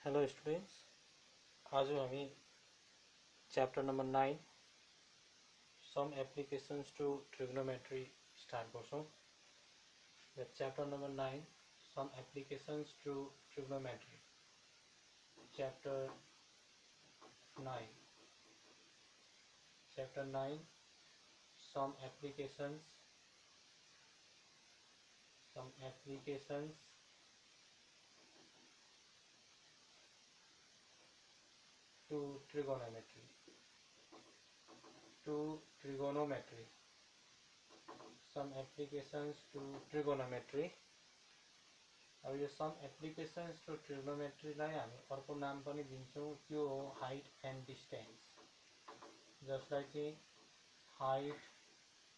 Hello students, आज हामी chapter number 9 some applications to trigonometry start गर्छौं। The chapter number 9 some applications to trigonometry. Chapter 9 Chapter 9 some applications to trigonometry. Some applications to trigonometry. अब यो some applications to ट्रिग्नोमेट्रीलाई हामी अर्को नाम पनि दिन्छौं, त्यो हो हाइट एन्ड डिस्टेन्स, जसलाई चाहिँ हाइट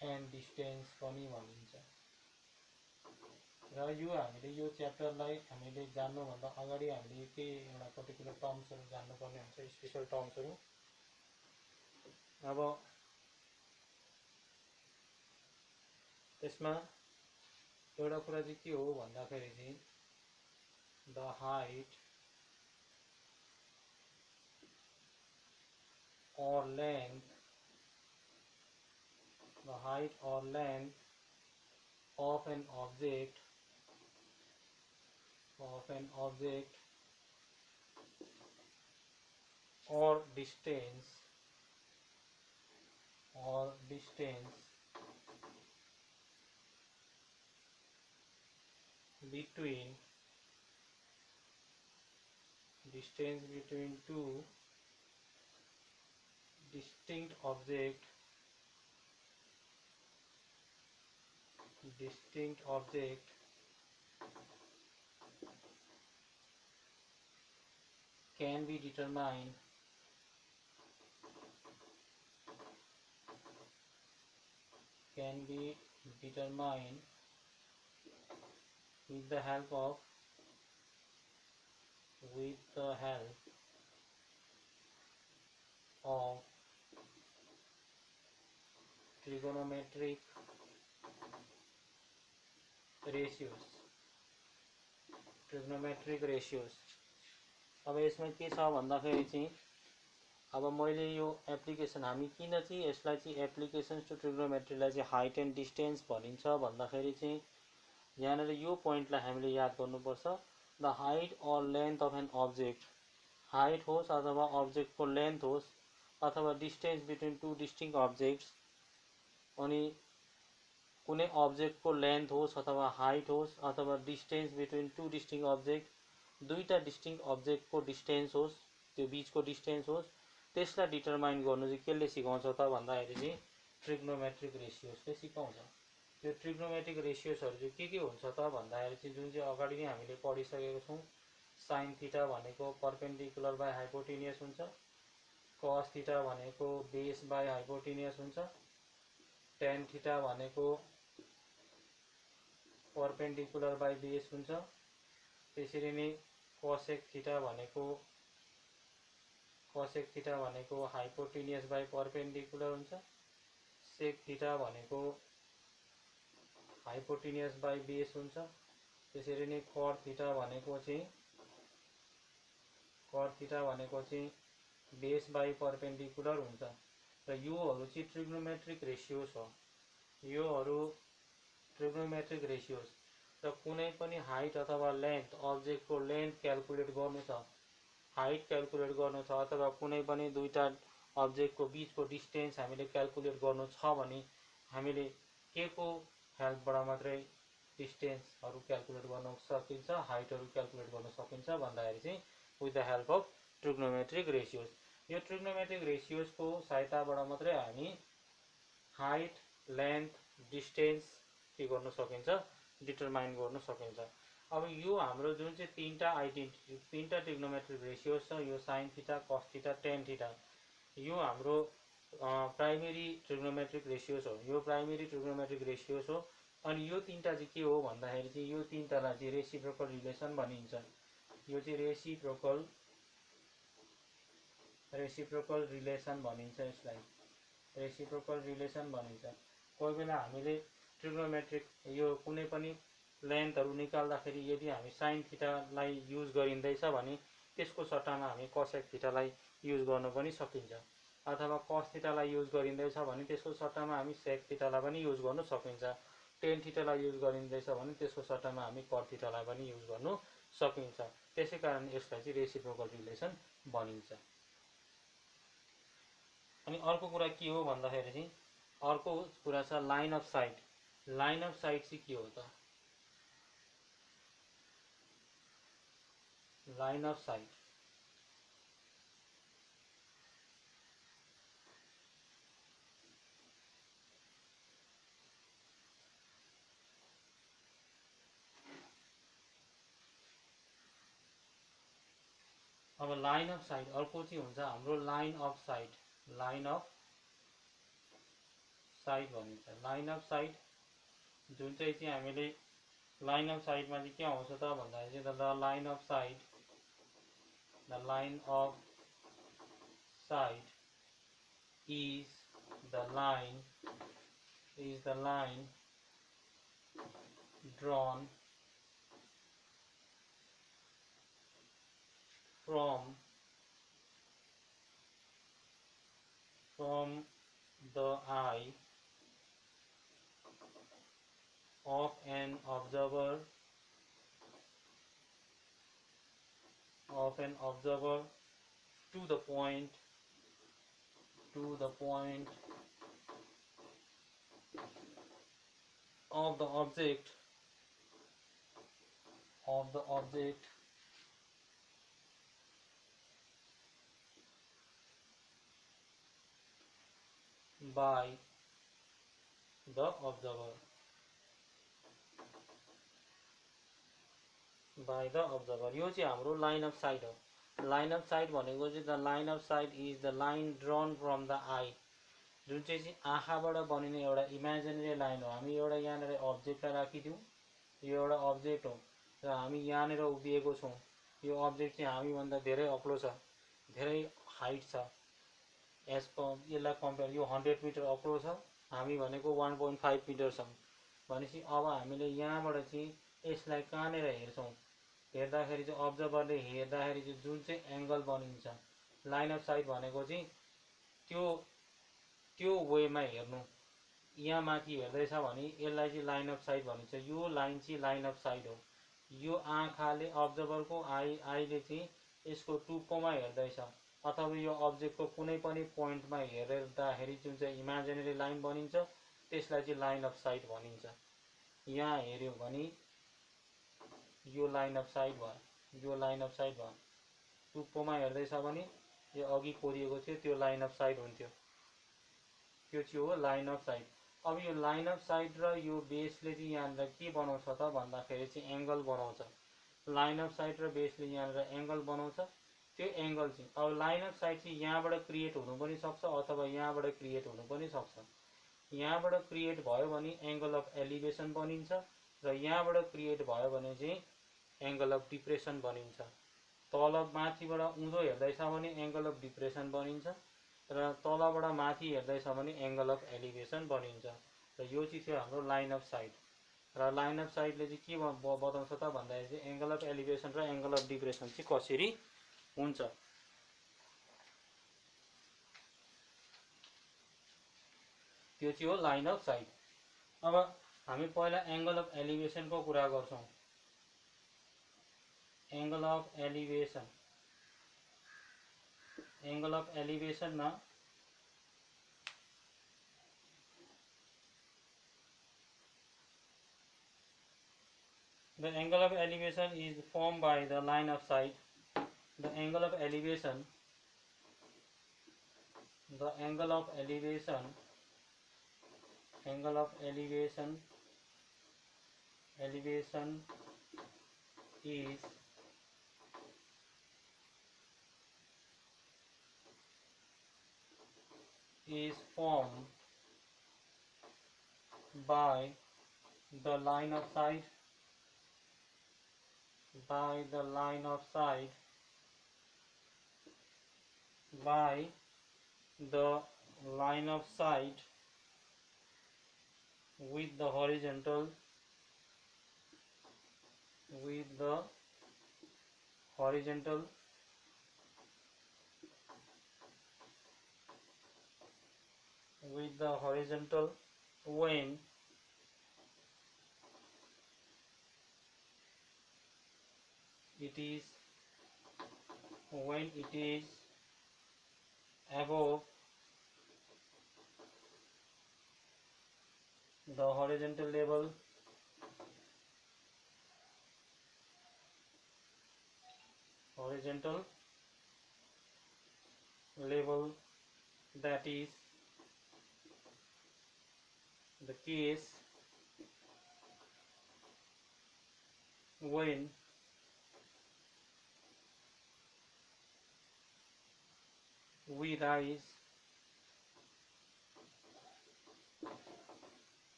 एन्ड डिस्टेन्स पनि भनिन्छ। र यो हामीले यो च्याप्टरलाई हामीले जान्नु भन्दा अगाडि हामीले के एउटा पर्टिकुलर टर्म्सहरु जान्नुपर्ने हुन्छ, स्पेशल टर्म्सहरु। अब त्यसमा एउटा कुरा चाहिँ के हो भन्दाखेरि चाहिँ the height or length of an object or distance between two distinct objects can be determined with the help of trigonometric ratios। अब यसमा के छ भन्दाखेरि चाहिँ अब मैले यो एप्लिकेसन हामी किन चाहिँ यसलाई चाहिँ एप्लिकेशन्स टु ट्रिग्नोमेट्रीलाई चाहिँ हाइट एन्ड डिस्टेन्स भनिन्छ भन्दाखेरि चाहिँ यहाँनिर यो पोइन्टलाई हामीले याद गर्नुपर्छ। The height or length of an object, height होस् अथवा अब्जेक्टको लेन्थ होस् अथवा distance between two distinct objects, अनि कुनै अब्जेक्टको लेन्थ होस् अथवा हाइट होस् अथवा distance between two distinct object, दुईटा डिस्टिंक्ट अब्जेक्टको डिस्टेन्स होस्, त्यो बीचको डिस्टेन्स होस्, त्यसलाई डिटरमाइन गर्नु चाहिँ केले सिकाउँछ त भन्दाखेरि चाहिँ ट्रिग्नोमेट्रिक रेशियोसले सिकाउँछ। यो ट्रिग्नोमेट्रिक रेशियोसहरु चाहिँ के हुन्छ त भन्दाखेरि चाहिँ जुन चाहिँ अगाडि नै हामीले पढिसकेको छौं, साइन थीटा भनेको परपेन्डिकुलर बाइ हाइपोटेन्युस हुन्छ, कस थीटा भनेको बेस बाइ हाइपोटेन्युस हुन्छ, टेन थीटा भनेको परपेन्डिकुलर बाइ बेस हुन्छ, त्यसरी नै कोसेक थीटा भनेको हाइपोटेन्युस बाइ परपेन्डिकुलर हुन्छ, सेक थीटा भनेको हाइपोटेन्युस बाइ बेस हुन्छ, त्यसरी नै कट थीटा भनेको चाहिँ बेस बाइ परपेन्डिकुलर हुन्छ। र योहरु चाहिँ ट्रिग्नोमेट्रिक रेशियोस हो। योहरु ट्रिग्नोमेट्रिक रेशियोस र कुनै पनि हाइट अथवा लेन्थ, अब्जेक्टको लेन्थ क्याल्कुलेट गर्नु छ, हाइट क्याल्कुलेट गर्नु छ अथवा कुनै पनि दुईटा अब्जेक्टको बीचको डिस्टेन्स हामीले क्याल्कुलेट गर्नु छ भने हामीले के को हेल्पबाट मात्रै डिस्टेन्सहरु क्याल्कुलेट गर्न सकिन्छ, हाइटहरु क्याल्कुलेट गर्न सकिन्छ भन्दाखेरि चाहिँ with the help of trigonometric ratios. यो ट्रिग्नोमेट्रिक रेशियोसको सहायताबाट मात्रै हामी हाइट, लेन्थ, डिस्टेन्स के गर्न सकिन्छ, डिटरमाइन गर्न सकिन्छ। अब यो हाम्रो जुन चाहिँ तीनटा ट्रिग्नोमेट्रिक रेशियोस छ, yo sine theta, cos theta, tan theta, यो हाम्रो प्राइमेरी ट्रिग्नोमेट्रिक रेशियोस हो। यो प्राइमेरी ट्रिग्नोमेट्रिक रेशियोस हो। अनि यो तीनटा चाहिँ के हो भन्दाखेरि चाहिँ यो तीनटालाई चाहिँ रेसिप्रोकल रिलेसन भनिन्छ। यो चाहिँ रेसिप्रोकल रिलेसन भनिन्छ। यसलाई रेसिप्रोकल रिलेसन भनिन्छ। कोही बेला हामीले ट्रिग्नोमेट्रिक यो कुनै पनि लेन्थहरु निकाल्दाखेरि यदि हामी साइन थीटालाई युज गरिँदैछ भने त्यसको सट्टामा हामी cosec थीटालाई युज गर्न पनि सकिन्छ, अथवा cos थीटालाई युज गरिँदैछ भने त्यसको सट्टामा हामी sec थीटालाई पनि युज गर्न सकिन्छ, tan थीटालाई युज गरिँदैछ भने त्यसको सट्टामा हामी cot थीटालाई पनि युज गर्न सकिन्छ। त्यसैकारण यसलाई चाहिँ रेसिप्रोकल रिलेसन भनिन्छ। अनि अर्को कुरा के हो भन्दाखेरि चाहिँ अर्को कुरा छ line of site. Line of site चाहिँ के हो त? लाइन अफ साइट अब लाइन अफ साइट अर्को चाहिँ हुन्छ हाम्रो line of site. Line of site भनिन्छ। लाइन अफ साइट जुन चाहिँ हामीले लाइन अफ साइटमा चाहिँ के आउँछ त भन्दाखेरि चाहिँ the line of site, the line of site is the line drawn from the eye of an observer to the point of the object by the observer, यो चाहिँ हाम्रो लाइन अफ साइट हो। लाइन अफ साइट भनेको चाहिँ the line of site is the line drawn from the I, जुन चाहिँ आँखाबाट बनिने एउटा इमेजिनेरी लाइन हो। हामी एउटा यहाँनिर अब्जेक्टलाई राखिदिउँ, यो एउटा अब्जेक्ट हो र हामी यहाँनिर उभिएको छौँ। यो अब्जेक्ट चाहिँ हामीभन्दा धेरै अग्लो छ, धेरै हाइट छ। यसलाई कम्पेयर यो 100 मिटर अग्लो छ, हामी भनेको 1.5 मिटर छौँ भनेपछि अब हामीले यहाँबाट चाहिँ यसलाई कहाँनिर हेर्छौँ, हेर्दाखेरि चाहिँ अब्जर्भरले हेर्दाखेरि चाहिँ जुन चाहिँ एङ्गल बनिन्छ, लाइन अफ साइट भनेको चाहिँ त्यो वेमा हेर्नु। यहाँ माथि हेर्दैछ भने यसलाई चाहिँ लाइन अफ साइट भनिन्छ। यो लाइन चाहिँ लाइन अफ साइट हो। यो आँखाले अब्जर्भरको आईले चाहिँ यसको टुप्पोमा हेर्दैछ अथवा यो अब्जेक्टको कुनै पनि पोइन्टमा हेर्दाखेरि जुन चाहिँ इमेजिनेरी लाइन बनिन्छ त्यसलाई चाहिँ लाइन अफ साइट भनिन्छ। यहाँ हेर्यो भने यो लाइन अफ साइट भयो, यो लाइन अफ साइट भयो। टुप्पोमा हेर्दैछ भने यो अघि कोरिएको थियो त्यो लाइन अफ साइट हुन्थ्यो, त्यो चाहिँ हो लाइन अफ साइट। अब यो लाइन अफ साइट र यो बेसले चाहिँ यहाँनिर के बनाउँछ त भन्दाखेरि चाहिँ एङ्गल बनाउँछ। लाइन अफ साइट र बेसले यहाँनिर एङ्गल बनाउँछ। त्यो एङ्गल चाहिँ अब लाइन अफ साइट चाहिँ यहाँबाट क्रिएट हुनु पनि सक्छ अथवा यहाँबाट क्रिएट हुनु पनि सक्छ। यहाँबाट क्रिएट भयो भने एङ्गल अफ एलिभेसन बनिन्छ र यहाँबाट क्रिएट भयो भने चाहिँ एङ्गल अफ डिप्रेसन बनिन्छ। तल माथिबाट उँधो हेर्दैछ भने एङ्गल अफ डिप्रेसन बनिन्छ र तलबाट माथि हेर्दैछ भने एङ्गल अफ एलिभेसन बनिन्छ। र यो चाहिँ थियो हाम्रो लाइन अफ साइट। र लाइन अफ साइटले चाहिँ के बताउँछ त भन्दाखेरि चाहिँ एङ्गल अफ एलिभेसन र एङ्गल अफ डिप्रेसन चाहिँ कसरी हुन्छ। त्यो चाहिँ हो लाइन अफ साइट। अब हामी पहिला एङ्गल अफ एलिभेसनको कुरा गर्छौँ। Angle of elevation, angle of एलिभेसनमा the angle of elevation is formed by the line of sight. The angle of elevation, the angle of elevation, angle of elevation, elevation is formed by the line of sight, by the line of sight, by the line of sight with the horizontal, with the horizontal with the horizontal when it is above the horizontal level that is the case when we raise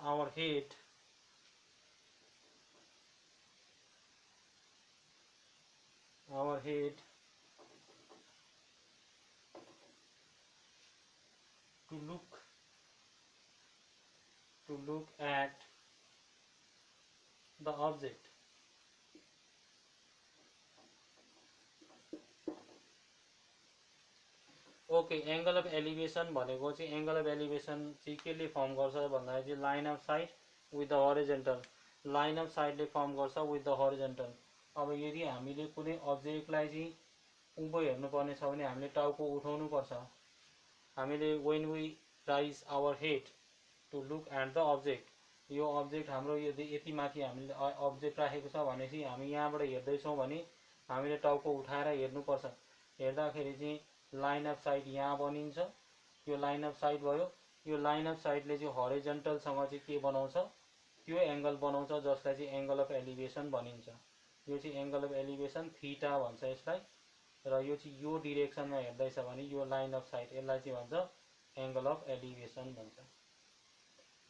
our head to look at the object. Okay, angle of elevation भनेको चाहिँ angle of elevation चाहिँ केले form गर्छ भन्दाखेरि चाहिँ line of sight with the horizontal, line of साइटले form गर्छ with the horizontal. अब यदि हामीले कुनै अब्जेक्टलाई चाहिँ उँभो हेर्नुपर्ने छ भने हामीले टाउको उठाउनु पर्छ। हामीले when we raise our head to look at the object, यो अब्जेक्ट हाम्रो यदि यति माथि हामीले अब्जेक्ट राखेको छ भनेपछि हामी यहाँबाट हेर्दैछौँ भने हामीले टाउको उठाएर हेर्नुपर्छ। हेर्दाखेरि चाहिँ लाइन अफ साइट यहाँ बनिन्छ, यो लाइन अफ साइट भयो। यो लाइन अफ साइटले चाहिँ हरिजन्टलसँग चाहिँ के बनाउँछ, त्यो एंगल बनाउँछ जसलाई चाहिँ एंगल अफ एलिवेशन भनिन्छ। यो चाहिँ एंगल अफ एलिवेशन थीटा भन्छ यसलाई। र यो चाहिँ यो डिरेक्सनमा हेर्दैछ भने यो लाइन अफ साइट, यसलाई चाहिँ भन्छ एंगल अफ एलिवेशन भन्छ।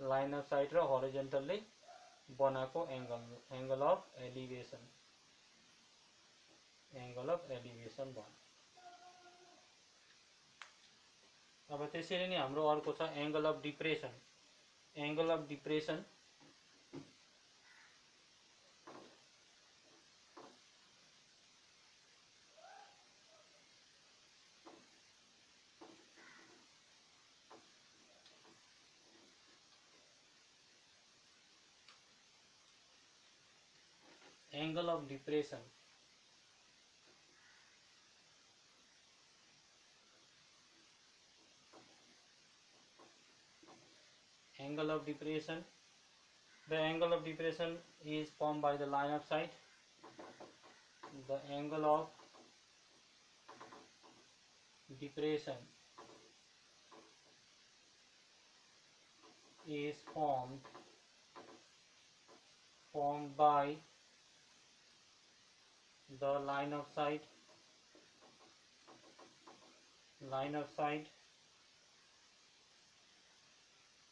लाइन अफ साइट र हरिजन्टलले बनाएको एंगल अफ एलिवेशन, भयो। अब त्यसरी नै हाम्रो अर्को छ angle of depression. Angle of depression angle of depression angle of depression. The angle of depression is formed by the line of sight. The angle of depression is formed by the line of sight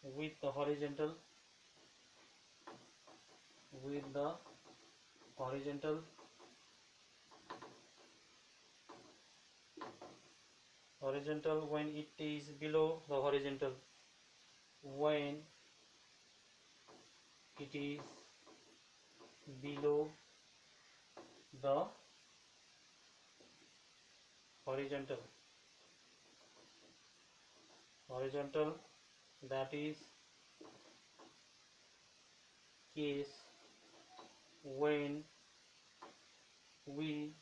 with the horizontal when it is below the horizontal, when it is below the horizontal, that is case when we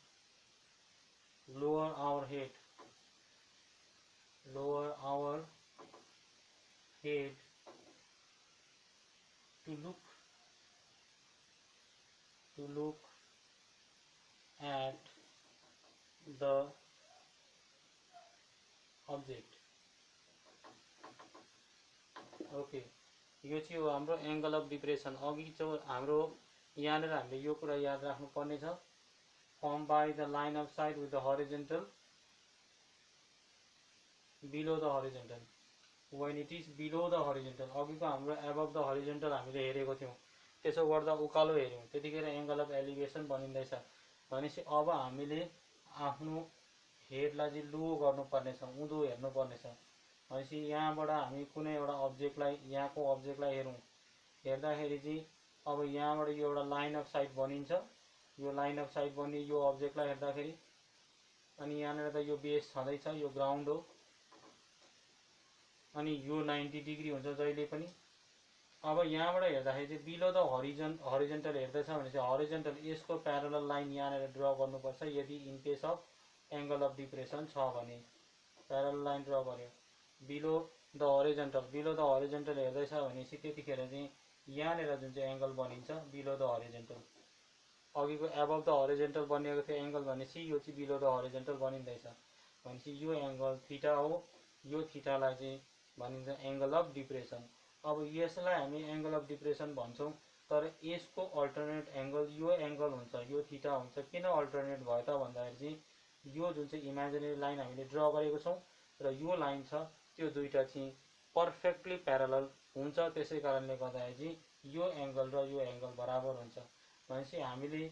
lower our head to look at the object. Okay, यो चाहिँ हो हाम्रो angle of depression. अघि चाहिँ हाम्रो यहाँनिर हामीले यो कुरा याद राख्नुपर्ने छ, form by the line of sight with the horizontal below the horizontal, when it is below the horizontal. अघिको हाम्रो एबभ द हरिजन्टल हामीले हेरेको थियौँ, त्यसो गर्दा उकालो हेऱ्यौँ, त्यतिखेर एंगल अफ एलिवेशन बनिँदैछ। भनेपछि अब हामीले आफ्नो हेडलाई चाहिँ लो गर्नुपर्ने छ, उँधो हेर्नुपर्ने छ। भनेपछि यहाँबाट हामी कुनै एउटा अब्जेक्टलाई, यहाँको अब्जेक्टलाई हेर्दाखेरि चाहिँ अब यहाँबाट यो एउटा लाइन अफ साइट बनिन्छ, यो लाइन अफ साइट बन्ने यो अब्जेक्टलाई हेर्दाखेरि। अनि यहाँनिर त यो बेस छँदैछ, यो ग्राउन्ड हो। अनि यो 90 डिग्री हुन्छ जहिले पनि। अब यहाँबाट हेर्दाखेरि चाहिँ बिलो द हरिजेन्टल हेर्दैछ भने चाहिँ हरिजेन्टल यसको प्यारलल लाइन यहाँनिर ड्र गर्नुपर्छ यदि in case of angle of depression छ भने। प्यारलल लाइन ड्र गर्यो बिलो द हरिजेन्टल हेर्दैछ भनेपछि त्यतिखेर चाहिँ यहाँनिर जुन चाहिँ एङ्गल बनिन्छ बिलो द हरिजेन्टल, अघिको एबभ द हरिजेन्टल बनिएको थियो एङ्गल भनेपछि यो चाहिँ बिलो द हरिजेन्टल बनिँदैछ भनेपछि यो एङ्गल थीटा हो। यो थीटालाई चाहिँ भनिन्छ एङ्गल अफ डिप्रेसन। अब यसलाई हामी एङ्गल अफ डिप्रेसन भन्छौँ, तर यसको अल्टरनेट एङ्गल यो एङ्गल हुन्छ, यो थीटा हुन्छ। किन अल्टरनेट भयो त भन्दाखेरि चाहिँ यो जुन चाहिँ इमेजिनेरी लाइन हामीले ड्र गरेको छौँ र यो लाइन छ त्यो दुईटा चाहिँ पर्फेक्टली प्यारलल हुन्छ, त्यसै कारणले गर्दाखेरि चाहिँ यो एङ्गल र यो एङ्गल बराबर हुन्छ। भनेपछि हामीले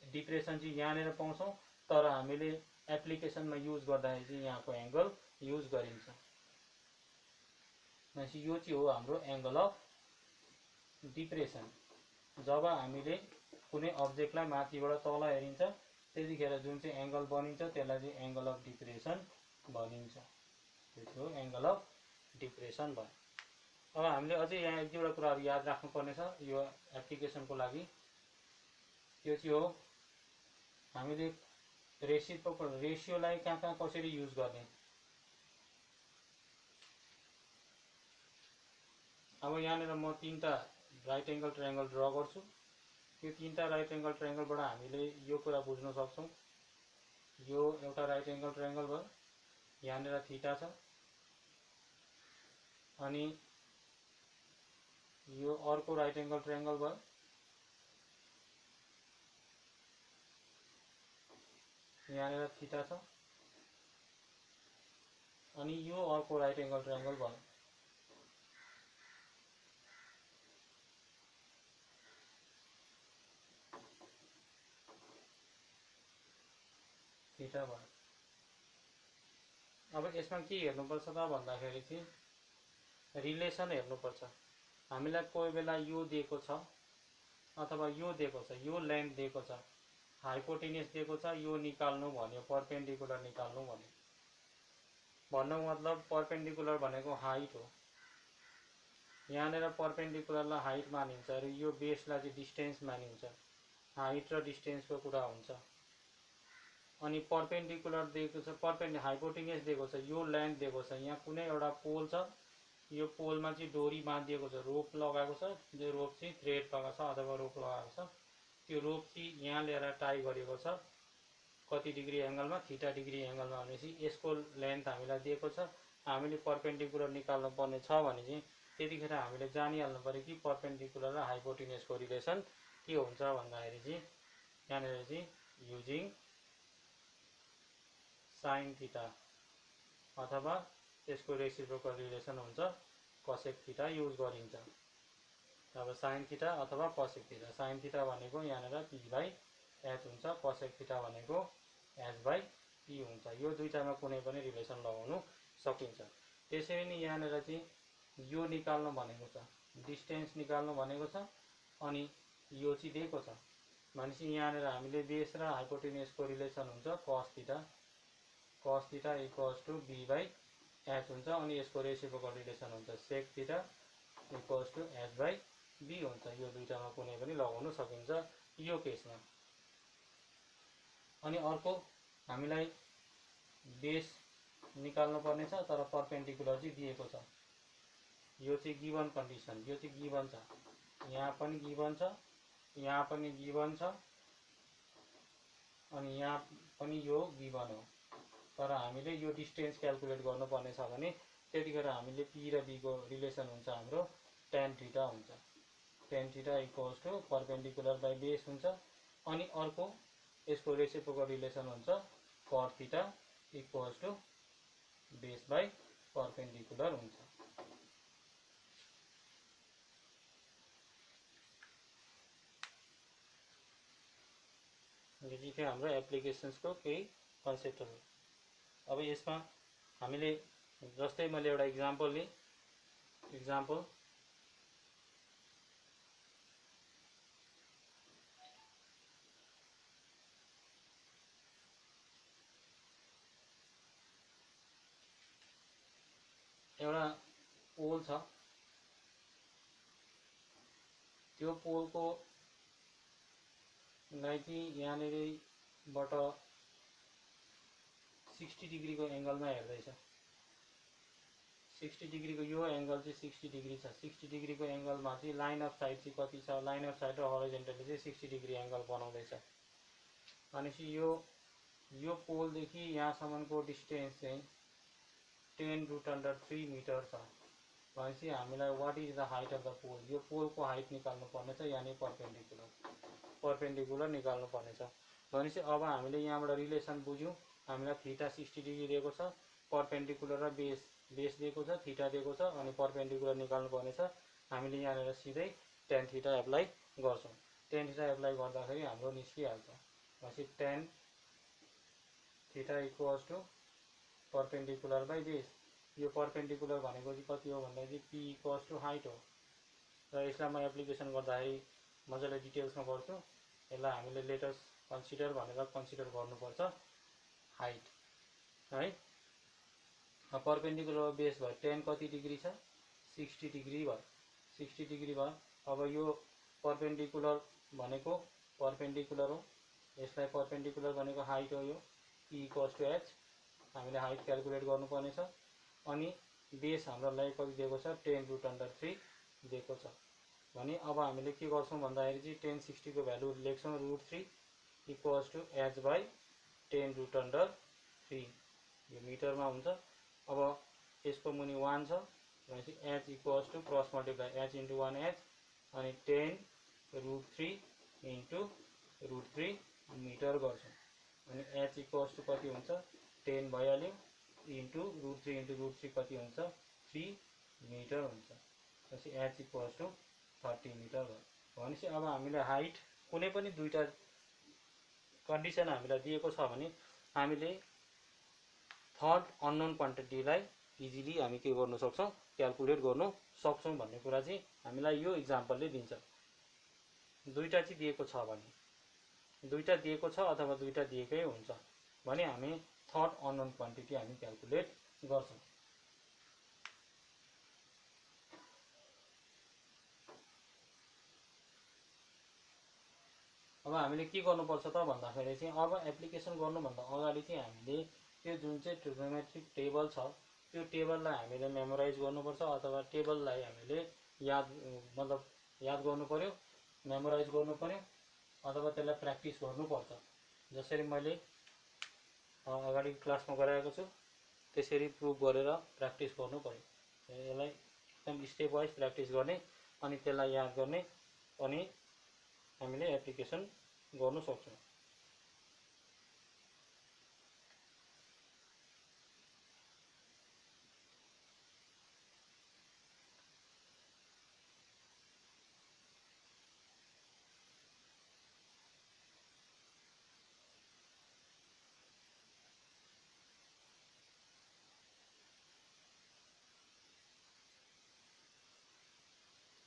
डिप्रेसन चाहिँ यहाँनिर पाउँछौँ, तर हामीले एप्लिकेसनमा युज गर्दाखेरि चाहिँ यहाँको एङ्गल युज गरिन्छ। भनेपछि यो चाहिँ हो हाम्रो एङ्गल अफ डिप्रेसन। जब हामीले कुनै अब्जेक्टलाई माथिबाट तल हेरिन्छ त्यतिखेर जुन चाहिँ एङ्गल बनिन्छ त्यसलाई चाहिँ एङ्गल अफ डिप्रेसन भनिन्छ। त्यो चाहिँ हो एङ्गल अफ डिप्रेसन भयो। अब हामीले अझै यहाँ एक दुईवटा कुराहरू याद राख्नुपर्ने छ यो एप्लिकेसनको लागि। त्यो चाहिँ हो हामीले रेसियोलाई कहाँ कसरी युज गर्ने। अब यहाँनिर म 3टा राइट एङ्गल ट्रायङ्गल ड्र गर्छु। त्यो 3टा राइट एङ्गल ट्रायङ्गलबाट हामीले यो कुरा बुझ्न सक्छौँ, यो एउटा राइट एङ्गल ट्रायङ्गल भयो, यहाँनिर थीटा छ, अनि यो अर्को राइट एङ्गल ट्रायङ्गल भयो, यहाँनिर थीटा छ, अनि यो अर्को राइट एङ्गल ट्रायङ्गल भयो। थीटा भयो। अब यसमा के हेर्नुपर्छ त भन्दाखेरि चाहिँ रिलेसन हेर्नुपर्छ। हामीलाई कोही बेला यो दिएको छ अथवा यो दिएको छ, यो लेन्थ दिएको छ, हाइपोटेन्युस दिएको छ, यो निकाल्नु भन्यो, पर्पेन्डिकुलर निकाल्नु भन्यो। भन्नुको मतलब पर्पेन्डिकुलर भनेको हाइट हो। यहाँनिर पर्पेन्डिकुलरलाई हाइट मानिन्छ र यो बेसलाई चाहिँ डिस्टेन्स मानिन्छ। हाइट र डिस्टेन्सको कुरा हुन्छ। अनि पर्पेन्डिकुलर दिएको छ, हाइपोटेन्युस दिएको छ, यो लेन्थ दिएको छ, यहाँ कुनै एउटा पोल छ, यो पोलमा चाहिँ डोरी बाँधिएको छ, रोप लगाएको छ, जो रोप चाहिँ थ्रेड लगाएको छ अथवा रोप लगाएको छ। त्यो रोप चाहिँ यहाँ ल्याएर टाई गरेको छ कति डिग्री एङ्गलमा, थीटा डिग्री एङ्गलमा। भनेपछि यसको लेन्थ हामीलाई दिएको छ, हामीले पर्पेन्डिकुलर निकाल्नु पर्ने छ भने चाहिँ त्यतिखेर हामीले जानिहाल्नु पऱ्यो कि पर्पेन्डिकुलर र हाइपोटेन्युसको रिलेसन के हुन्छ भन्दाखेरि चाहिँ यहाँनिर चाहिँ युजिङ साइन थीटा अथवा यसको रेसिप्रोकल रिलेसन हुन्छ कसेक थीटा युज गरिन्छ। अब साइन थीटा अथवा कसेक थीटा, साइन थीटा भनेको यहाँनिर p/h हुन्छ, कसेक थीटा भनेको h/p हुन्छ। यो दुईटामा कुनै पनि रिलेसन लगाउनु सकिन्छ। त्यसरी नै यहाँनिर चाहिँ यो निकाल्नु भनेको छ, डिस्टेन्स निकाल्नु भनेको छ, अनि यो चाहिँ दिएको छ भनेपछि यहाँनिर हामीले बेस र हाइपोटेन्युसको रिलेसन हुन्छ cos theta equals to b/h हुन्छ, अनि यसको रेसिप्रोकल रिलेसन हुन्छ sec theta equals to h/b हुन्छ। यो दुईटामा कुनै पनि लगाउन सकिन्छ यो केसमा। अनि अर्को हामीलाई बेस निकाल्नु पर्ने छ, तर पर्पेन्डिकुलर चाहिँ दिएको छ। यो चाहिँ गिभन कन्डिसन, यो चाहिँ गिभन छ, यहाँ पनि गिभन छ, यहाँ पनि गिभन छ, अनि यहाँ पनि यो गिभन हो। तर हामीले यो डिस्टेन्स क्याल्कुलेट गर्नुपर्ने छ भने त्यतिखेर हामीले p र b को रिलेसन हुन्छ हाम्रो tan थीटा हुन्छ। tan theta equals to perpendicular by base हुन्छ, अनि अर्को यसको रेसिप्रोकल रिलेसन हुन्छ cot theta equals to base by perpendicular हुन्छ। यो चाहिँ थियो हाम्रो एप्लिकेसन्सको केही कन्सेप्टहरू। अब यसमा हामीले जस्तै मैले एउटा इक्जाम्पल लिएँ, इक्जाम्पल एउटा पोल छ, त्यो पोलको लाई चाहिँ यहाँनिरबाट 60 डिग्रीको एङ्गलमा हेर्दैछ। 60 डिग्रीको यो एङ्गल चाहिँ 60 डिग्री छ। 60 डिग्रीको एङ्गलमा चाहिँ लाइन अफ साइट चाहिँ कति छ, लाइन अफ साइट र हराइजन्टलले चाहिँ 60 डिग्री एङ्गल बनाउँदैछ। भनेपछि यो पोलदेखि यहाँसम्मको डिस्टेन्स चाहिँ 10√3 मिटर छ। भनेपछि हामीलाई what is the height of the pole, यो पोलको हाइट निकाल्नु पर्नेछ, यानि पर्पेन्डिकुलर निकाल्नु पर्नेछ। भनेपछि अब हामीले यहाँबाट रिलेसन बुझ्यौँ। हामीलाई थीटा 60 डिग्री दिएको छ, पर्पेन्डिकुलर र बेस दिएको छ, थीटा दिएको छ, अनि पर्पेन्डिकुलर निकाल्नु पर्नेछ। हामीले यहाँनिर सिधै tan थीटा एप्लाई गर्छौँ। tan थीटा एप्लाई गर्दाखेरि हाम्रो निस्किहाल्छ। भनेपछि tan theta equals to perpendicular by base. यो पर्पेन्डिकुलर भनेको चाहिँ कति हो भन्दा चाहिँ p इक्वल्स टु हाइट हो। र यसलाई म एप्लिकेसन गर्दाखेरि मजाले डिटेल्समा गर्छु। यसलाई हामीले लेटर्स कन्सिडर भनेर कन्सिडर गर्नुपर्छ हाइट है। पर्पेन्डिकुलर बेस भयो, tan कति डिग्री छ, 60 डिग्री भयो। 60 डिग्री भयो। अब यो पर्पेन्डिकुलर भनेको पर्पेन्डिकुलर हो, यसलाई पर्पेन्डिकुलर भनेको हाइट हो। यो p इक्वल्स टु h, हामीले हाइट क्यालकुलेट गर्नुपर्नेछ। अनि बेस हामीलाई कति दिएको छ, 10√3 दिएको छ। भने अब हामीले के गर्छौँ भन्दाखेरि चाहिँ tan 60 को भ्यालु लेख्छौँ √3 इक्वल्स टु h बाई 10√3, यो मिटरमा हुन्छ। अब यसको मुनि 1 छ भनेपछि h equals to cross multiply h into 1h, अनि 10√3 इन्टु √3 मिटर गर्छौँ। अनि h इक्वल्स टु कति हुन्छ, 10 भइहाल्यो, इन्टु √3 इन्टु √3 कति हुन्छ, 3 मिटर हुन्छ। भनेपछि h इक्वल्स टु 30 मिटर भयो। भनेपछि अब हामीले हाइट कुनै पनि दुईटा कन्डिसन हामीलाई दिएको छ भने हामीले थर्ड अननोन क्वान्टिटीलाई इजिली हामी के गर्न सक्छौँ, क्यालकुलेट गर्नु सक्छौँ भन्ने कुरा चाहिँ हामीलाई यो इक्जाम्पलले दिन्छ। दुईटा चाहिँ दिएको छ भने, दुईटा दिएको छ अथवा दुईटा दिएकै हुन्छ भने हामी थर्ड अननोन क्वान्टिटी हामी क्यालकुलेट गर्छौँ। अब हामीले के गर्नुपर्छ त भन्दाखेरि चाहिँ अब एप्लिकेसन गर्नुभन्दा अगाडि चाहिँ हामीले त्यो जुन चाहिँ ट्रिग्नोमेट्रिक टेबल छ त्यो टेबललाई हामीले मेमोराइज गर्नुपर्छ, अथवा टेबललाई हामीले याद गर्नु पर्यो, मेमोराइज गर्नु पर्यो, अथवा त्यसलाई प्र्याक्टिस गर्नुपर्छ। जसरी मैले अगाडि क्लासमा गराएको छु त्यसरी प्रुभ गरेर प्र्याक्टिस गर्नु पर्यो। यसलाई एकदम स्टेप वाइज प्र्याक्टिस गर्ने अनि त्यसलाई याद गर्ने, अनि हामीले एप्लिकेसन गर्न सक्छौँ।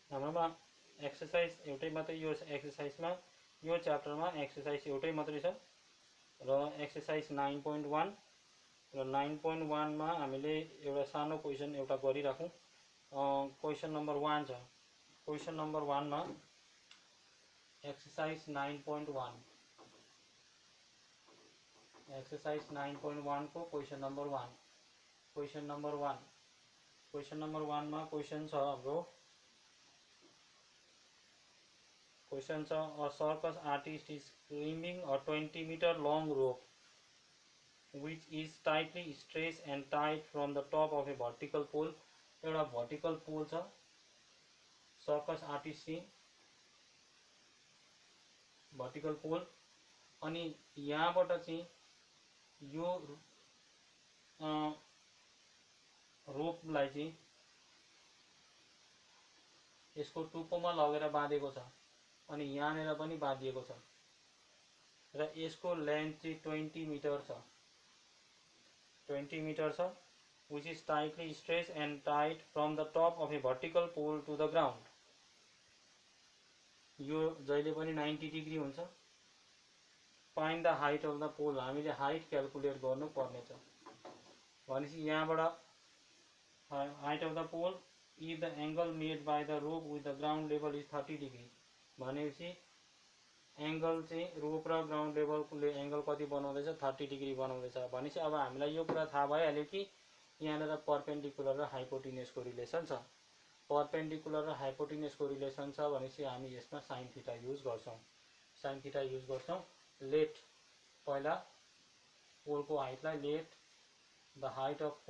हाम्रोमा एक्सर्साइज एउटै मात्रै, यो एक्सर्साइजमा यो च्याप्टरमा एक्सर्साइज एउटै मात्रै छ र एक्सर्साइज 9.1 र 9.1 मा हामीले एउटा सानो क्वेसन एउटा गरिराखौँ। क्वेसन नम्बर 1 छ। क्वेसन नम्बर 1 मा एक्सर्साइज 9.1, एक्सर्साइज 9.1 को question number 1, question number 1, question number 1 मा क्वेसन छ हाम्रो। क्वेसन छ, a circus artist is climbing a 20-meter long rope which is tightly stretched and tied from the top of a vertical pole। एउटा vertical पोल छ, circus artist चाहिँ vertical पोल, अनि यहाँबाट चाहिँ यो रोपलाई चाहिँ यसको टुप्पोमा लगेर बाँधेको छ, अनि यहाँनिर पनि बाँधिएको छ, र यसको लेन्थ चाहिँ 20 मिटर छ, 20 मिटर छ, which is tightly stretched and tied from the top of a vertical pole to the ground। यो जहिले पनि 90 डिग्री हुन्छ। Find the height of the pole, हामीले हाइट क्यालकुलेट गर्नु पर्नेछ। भनेपछि यहाँबाट height of the pole if the angle made by the rope with the ground level is 30 degree भनेपछि एंगल चाहिँ रोप र ग्राउन्ड लेभलले एंगल कति बनाउँदैछ 30 डिग्री बनाउँदैछ भनेपछि अब हामीलाई यो कुरा थाहा भइहाल्यो कि यहाँनिर परपेन्डिकुलर र हाइपोटेन्युसको रिलेसन छ। परपेन्डिकुलर र हाइपोटेन्युसको रिलेसन छ भनेपछि हामी यसमा साइन थीटा युज गर्छौं। साइन थीटा युज गर्छौं। लेट पहिला पोलको हाइटलाई let the height of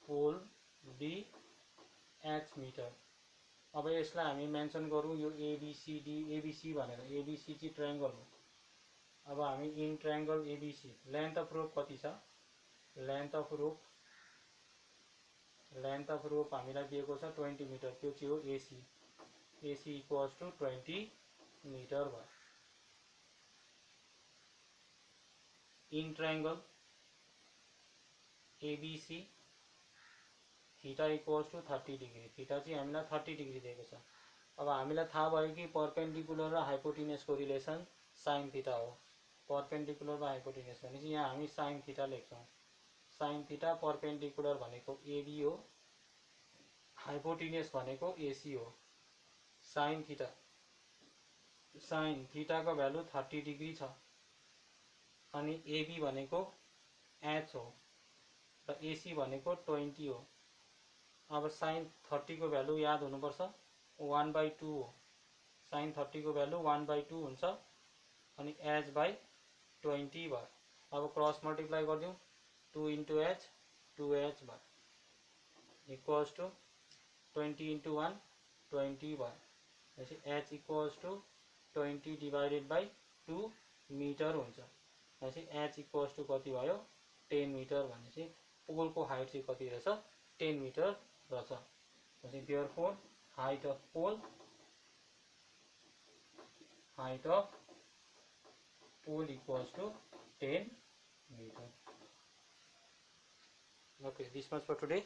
pole be h metre. अब यसलाई हामी मेन्सन गरौँ यो एबीसीडी एबीसी भनेर एबीसी चाहिँ ट्रायंगल हो। अब हामी in triangle ABC length of rope कति छ लेन्थ अफ रोप हामीलाई दिएको छ 20 मिटर त्यो चाहिँ हो AC AC equals to 20 metre भयो। In triangle ABC theta equals to 30 degree theta चाहिँ हामीलाई 30 डिग्री दिएको छ। अब हामीलाई थाहा भयो कि परपेन्डिकुलर र हाइपोटेन्युसको रिलेसन साइन थीटा हो। परपेन्डिकुलर र हाइपोटेन्युस भनेपछि यहाँ हामी साइन थीटा लेख्छौं। साइन थीटा परपेन्डिकुलर भनेको एबी हो हाइपोटेन्युस भनेको एसी हो। साइन थीटा को भ्यालु 30 डिग्री छ अनि एबी भनेको h हो र एसी भनेको 20 हो। अब साइन 30 को भ्यालु याद हुनुपर्छ 1/2 हो। साइन 30 को भ्यालु 1/2 हुन्छ अनि h by 20 भयो। अब क्रस मल्टिप्लाई गरिदिउँ 2 into h 2h भयो इक्वल्स टु 20 into 1 20 भयो। h equals to 20 divided by 2 metre हुन्छ। h इक्वल्स टु कति भयो 10 मिटर भनेपछि पोलको हाइट चाहिँ कति रहेछ 10 मिटर रहेछ। Therefore height of pole equals to 10 meter. Okay, this much for today.